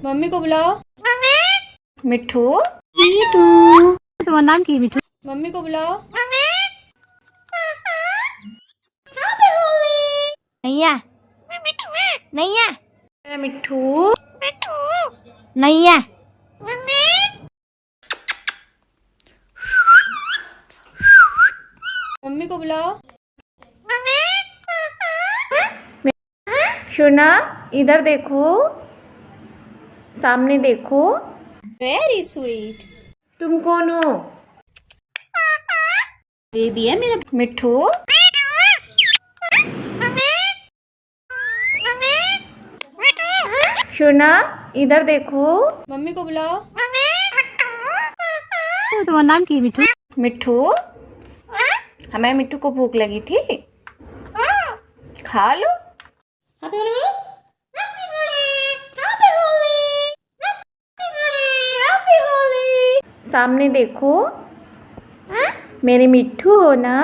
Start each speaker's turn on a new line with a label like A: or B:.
A: Mummy को बुलाओ। मिठू,
B: मिठू, तुम्हारा नाम की मिठू?
A: मम्मी को बुलाओ।
B: नैया, नैया,
A: मिठू,
B: नैया।
A: मम्मी को बुलाओ।
C: शोना, इधर देखो, सामने देखो।
A: Very sweet.
C: तुम कौन हो?
B: दे दिया मेरा
A: मिठू,
C: शोना, इधर देखो।
A: मम्मी को बुलाओ।
B: तुम्हारा नाम की मिठू?
A: मिठू, हमारे मिठू को भूख लगी थी, खा लो। हैप्पी होली बोलो। Happy Holi, happy Holi.
C: सामने देखो, मेरे मिठू हो ना।